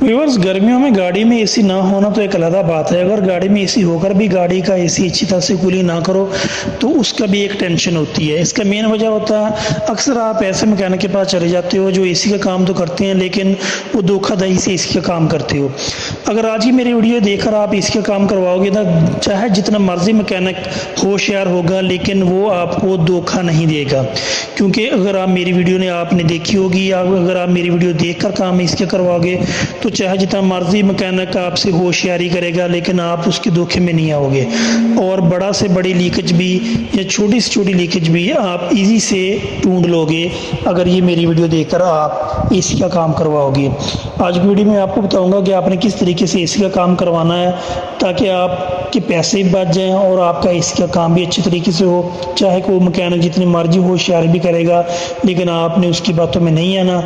Viewers, गर्मियों में गाड़ी में एसी ना होना तो एक अलग बात है। अगर गाड़ी में एसी होकर भी गाड़ी का एसी अच्छी तरह से कूलिंग ना करो तो उसका भी एक टेंशन होती है। इसका मेन वजह होता है, अक्सर आप ऐसे मैकेनिक के पास चले जाते हो जो एसी का काम तो करते हैं लेकिन वो धोखाधड़ी से एसी का काम करते हो। अगर आज ही मेरी वीडियो देखकर आप एसी का काम करवाओगे ना, चाहे जितना मर्जी मैकेनिक होशियार होगा लेकिन वो आपको धोखा नहीं देगा। क्योंकि अगर आप मेरी वीडियो ने आपने देखी होगी या अगर आप मेरी वीडियो देखकर काम इसके करवाओगे तो चाहे जितना मर्जी मैकेनिक आपसे होशियारी करेगा लेकिन आप उसके धोखे में नहीं आओगे। और बड़ा से बड़ी लीकेज भी या छोटी से छोटी लीकेज भी आप इजी से ढूंढ लोगे अगर ये मेरी वीडियो देखकर आप एसी का काम करवाओगे। आज की वीडियो में आपको बताऊंगा कि आपने किस तरीके से एसी का काम करवाना है ताकि आपके पैसे भी बच जाएं और आपका एसी का काम भी अच्छे तरीके से हो। चाहे कोई मैकेनिक जितनी मर्जी होशियारी भी करेगा लेकिन आपने उसकी बातों में नहीं आना,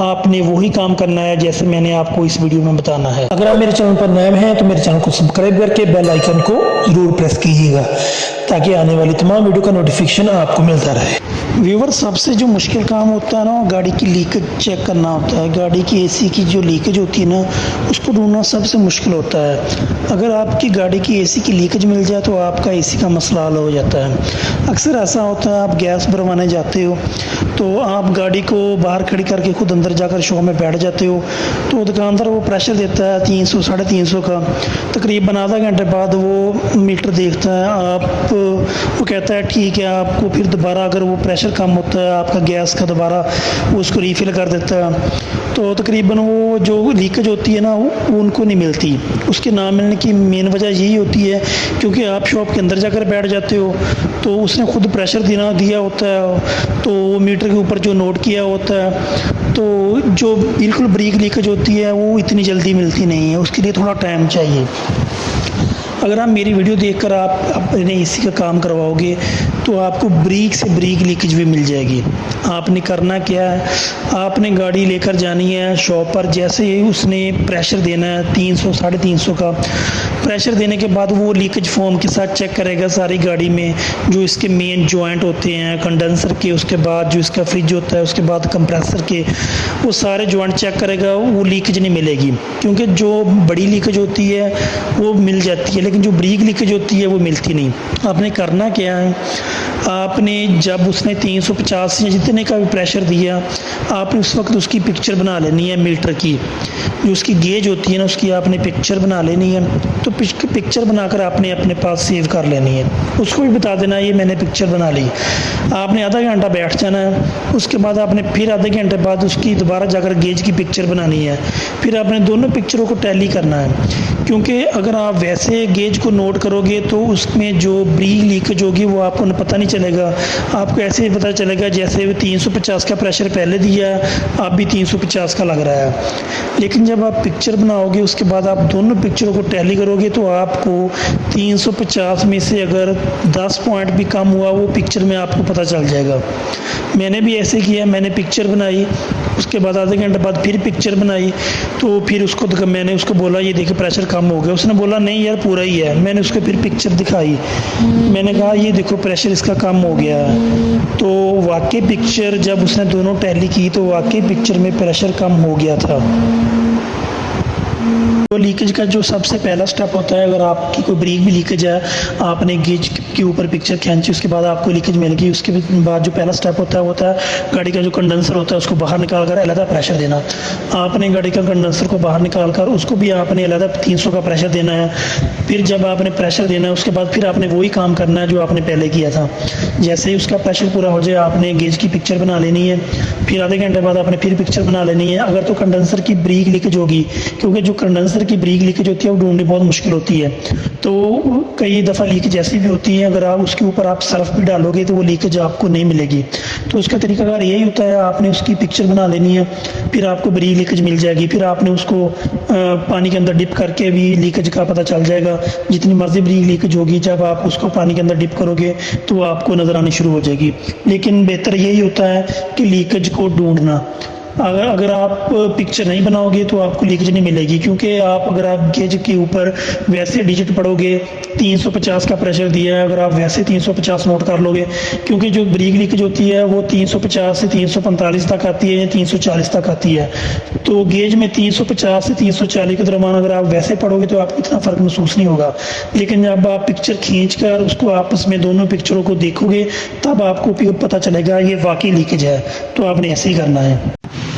आपने वही काम करना है जैसे मैंने आपको इस वीडियो में बताना है। अगर आप मेरे चैनल पर नए हैं तो मेरे चैनल को सब्सक्राइब करके बेल आइकन को जरूर प्रेस कीजिएगा ताकि आने वाली तमाम वीडियो का नोटिफिकेशन आपको मिलता रहे। व्यूवर, सबसे जो मुश्किल काम होता है ना, गाड़ी की लीकेज चेक करना होता है। गाड़ी की एसी की जो लीकेज होती है ना, उसको ढूंढना सबसे मुश्किल होता है। अगर आपकी गाड़ी की एसी की लीकेज मिल जाए तो आपका एसी का मसला हल हो जाता है। अक्सर ऐसा होता है, आप गैस भरवाने जाते हो तो आप गाड़ी को बाहर खड़ी करके खुद अंदर जाकर शो में बैठ जाते हो तो दुकानदार वो प्रेशर देता है 300 350 का। तकरीबन आधा घंटे बाद वो मीटर देखता है, वो कहता है ठीक है, आपको फिर दोबारा अगर वो प्रेशर कम होता है आपका गैस का दोबारा वो उसको रीफिल कर देता है। तो तकरीबन वो जो लीकेज होती है ना वो उनको नहीं मिलती। उसके ना मिलने की मेन वजह यही होती है क्योंकि आप शॉप के अंदर जाकर बैठ जाते हो तो उसने खुद प्रेशर दिया होता है तो वो मीटर के ऊपर जो नोट किया होता है तो जो बिल्कुल ब्रीक लीकेज होती है वो इतनी जल्दी मिलती नहीं है, उसके लिए थोड़ा टाइम चाहिए। अगर आप मेरी वीडियो देखकर आप अपने एसी का काम करवाओगे तो आपको ब्रीक से ब्रीक लीकेज भी मिल जाएगी। आपने करना क्या है, आपने गाड़ी लेकर जानी है शॉप पर। जैसे ही उसने प्रेशर देना है 300 350 का, प्रेशर देने के बाद वो लीकेज फॉर्म के साथ चेक करेगा सारी गाड़ी में जो इसके मेन जॉइंट होते हैं कंडेंसर के, उसके बाद जो इसका फ्रिज होता है, उसके बाद कंप्रेसर के, वो सारे जॉइंट चेक करेगा। वो लीकेज नहीं मिलेगी क्योंकि जो बड़ी लीकेज होती है वो मिल जाती है लेकिन जो ब्रीक लीकेज होती है वो मिलती नहीं। आपने करना क्या है, आपने जब उसने 350 या जितने का भी प्रेशर दिया आपने उस वक्त उसकी पिक्चर बना लेनी है। मीटर की जो उसकी गेज होती है ना उसकी आपने पिक्चर बना लेनी है। तो पिक्चर बनाकर आपने अपने पास सेव कर लेनी है। उसको भी बता देना ये मैंने पिक्चर बना ली। आपने आधा घंटा बैठ जाना है, उसके बाद आपने फिर आधे घंटे बाद उसकी दोबारा जाकर गेज की पिक्चर बनानी है। फिर आपने दोनों पिक्चरों को टैली करना है क्योंकि अगर आप वैसे गेज को नोट करोगे तो उसमें जो ब्रीक लीकेज होगी वो आपको पता नहीं चलेगा। आपको ऐसे ही पता चलेगा जैसे 350 का प्रेशर पहले दिया है आप भी 350 का लग रहा है। लेकिन जब आप पिक्चर बनाओगे उसके बाद आप दोनों पिक्चरों को टैली करोगे तो आपको 350 में से अगर 10 पॉइंट भी कम हुआ वो पिक्चर में आपको पता चल जाएगा। मैंने भी ऐसे किया, मैंने पिक्चर बनाई, उसके बाद आधे घंटे बाद फिर पिक्चर बनाई तो फिर मैंने उसको बोला ये देखिए प्रेशर कम हो गया। उसने बोला नहीं यार पूरा ही है। मैंने उसको फिर पिक्चर दिखाई, मैंने कहा ये देखो प्रेशर इसका कम हो गया है। तो वाकई पिक्चर जब उसने दोनों टैली की तो वाकई पिक्चर में प्रेशर कम हो गया था। तो लीकेज का जो सबसे पहला स्टेप होता है, अगर आपकी कोई ब्रेक भी लीकेज है आपने गेज के ऊपर पिक्चर खींची उसके बाद आपको लीकेज मिल गई, उसके बाद जो पहला स्टेप होता है गाड़ी का जो कंडेंसर होता है उसको बाहर निकाल कर अलग प्रेशर देना। आपने गाड़ी का कंडेंसर को बाहर निकाल कर उसको भी आपने अलग 300 का प्रेशर देना है। फिर जब आपने प्रेशर देना है उसके बाद फिर आपने वही काम करना है जो आपने पहले किया था। जैसे ही उसका प्रेशर पूरा हो जाए आपने गेज की पिक्चर बना लेनी है। फिर आधे घंटे बाद आपने फिर पिक्चर बना लेनी है। अगर तो कंडेंसर की ब्रेक लीकेज होगी, क्योंकि जो कंडेंसर की ब्रेक लीकेज होती है वो ढूंढनी बहुत मुश्किल होती है, तो कई दफ़ा लीकेज ऐसी भी होती है अगर आप उसके ऊपर आप सर्फ भी डालोगे तो वो लीकेज आपको नहीं मिलेगी। तो उसका तरीकाकार यही होता है, आपने उसकी पिक्चर बना लेनी है, फिर आपको ब्रेक लीकेज मिल जाएगी। फिर आपने उसको पानी के अंदर डिप करके भी लीकेज का पता चल जाएगा। जितनी मर्जी ब्रेक लीकेज होगी जब आप उसको पानी के अंदर डिप करोगे तो आपको नज़र आनी शुरू हो जाएगी। लेकिन बेहतर यही होता है कि लीकेज को ढूंढना। अगर आप पिक्चर नहीं बनाओगे तो आपको लीकेज नहीं मिलेगी, क्योंकि अगर आप गेज के ऊपर वैसे डिजिट पढ़ोगे 350 का प्रेशर दिया है, अगर आप वैसे 350 नोट कर लोगे, क्योंकि जो ब्रेक लीकेज होती है वो 350 से 345 तक आती है या 340 तक आती है। तो गेज में 350 से 340 के दरम्यान अगर आप वैसे पढ़ोगे तो आपको इतना फ़र्क महसूस नहीं होगा, लेकिन जब आप पिक्चर खींचकर उसको आपस में दोनों पिक्चरों को देखोगे तब आपको पता चलेगा ये वाकई लीकेज है। तो आपने ऐसे ही करना है।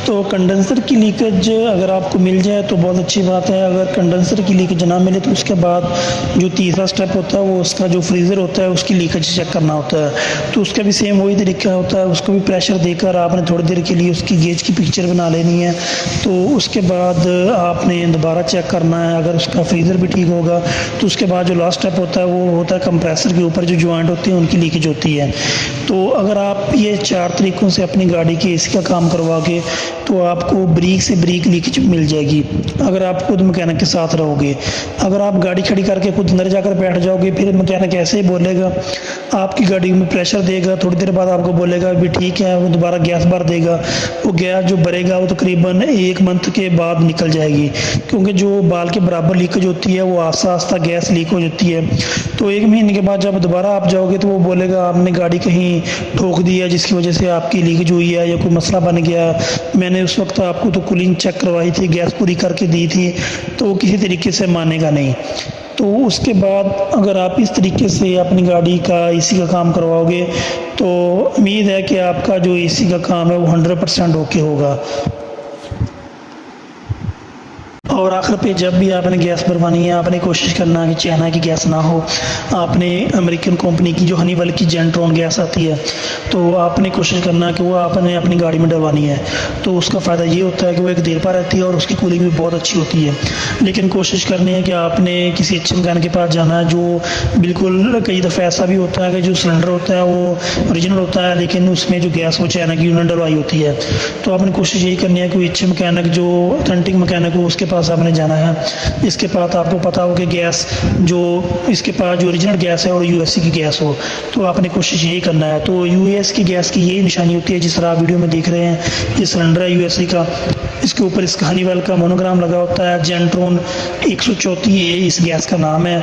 तो कंडेंसर की लीकेज अगर आपको मिल जाए तो बहुत अच्छी बात है। अगर कंडेंसर की लीकेज ना मिले तो उसके बाद जो तीसरा स्टेप होता है वो उसका जो फ्रीज़र होता है उसकी लीकेज चेक करना होता है। तो उसका भी सेम वही तरीका होता है, उसको भी प्रेशर देकर आपने थोड़ी देर के लिए उसकी गेज की पिक्चर बना लेनी है। तो उसके बाद आपने दोबारा चेक करना है। अगर उसका फ्रीज़र भी ठीक होगा तो उसके बाद जो लास्ट स्टेप होता है वो होता है कंप्रेसर के ऊपर जो जॉइंट होते हैं उनकी लीकेज होती है। तो अगर आप ये 4 तरीक़ों से अपनी गाड़ी के एसी का काम करवाओगे तो आपको ब्रेक से ब्रेक लीकेज मिल जाएगी, अगर आप खुद मैकेनिक के साथ रहोगे। अगर आप गाड़ी खड़ी करके खुद अंदर जाकर बैठ जाओगे फिर मैकेनिक ऐसे ही बोलेगा, आपकी गाड़ी में प्रेशर देगा, थोड़ी देर बाद आपको बोलेगा भी ठीक है, वो दोबारा गैस भर देगा। वो गैस जो भरेगा वो तकरीबन 1 मंथ के बाद निकल जाएगी, क्योंकि जो बाल के बराबर लीकेज होती है वो आस्ता आस्ता गैस लीक हो जाती है। तो 1 महीने के बाद जब दोबारा आप जाओगे तो वो बोलेगा आपने गाड़ी कहीं ठोक दी है जिसकी वजह से आपकी लीकेज हुई है या कोई मसला बन गया। मैंने उस वक्त आपको तो कूलिंग चेक करवाई थी, गैस पूरी करके दी थी, तो किसी तरीके से मानेगा नहीं। तो उसके बाद अगर आप इस तरीके से अपनी गाड़ी का एसी का काम करवाओगे तो उम्मीद है कि आपका जो एसी का काम है वो 100% ओके होगा। और आखिर पे जब भी आपने गैस भरवानी है आपने कोशिश करना है कि चाइना की गैस ना हो। आपने अमेरिकन कंपनी की जो हनीवेल की जेंट्रॉन गैस आती है तो आपने कोशिश करना है कि वो आपने अपनी गाड़ी में डलवानी है। तो उसका फ़ायदा ये होता है कि वो एक देर पर रहती है और उसकी कूलिंग भी बहुत अच्छी होती है। लेकिन कोशिश करनी है कि आपने किसी अच्छे मैकेनिक के पास जाना है जो बिल्कुल, कई दफ़ा ऐसा भी होता है कि जो सिलेंडर होता है वो ओरिजिनल होता है लेकिन उसमें जो गैस वो चाइना की उन्होंने डलवाई होती है। तो आपने कोशिश यही करनी है कि अच्छे मैकेनिक जो ऑथेंटिक मैकेनिक हो उसके पास आपने जाना है। इसके बाद आपको पता हो कि गैस जो इसके पास जो ओरिजिनल गैस है और यूएससी की गैस हो, तो आपने कोशिश यही करना है। तो यूएस की गैस की यही निशानी होती है, जिस तरह आप वीडियो में देख रहे हैं ये सिलेंडर है यूएससी का, इसके ऊपर इसका हनीवेल का मोनोग्राम लगा होता है, जेंट्रॉन 134A इस गैस का नाम है।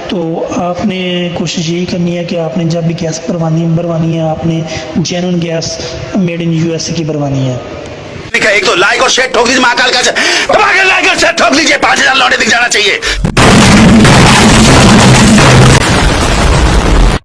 तो आपने कोशिश यही करनी है कि आपने जब भी गैस भरवानी है आपने genuine gas made in USA की भरवानी है। एक तो लाइक और शेयर ठोक दीजिए, महाकाल का दबा के लाइक और शेयर ठोक लीजिए, 5000 लौटे दिख जाना चाहिए।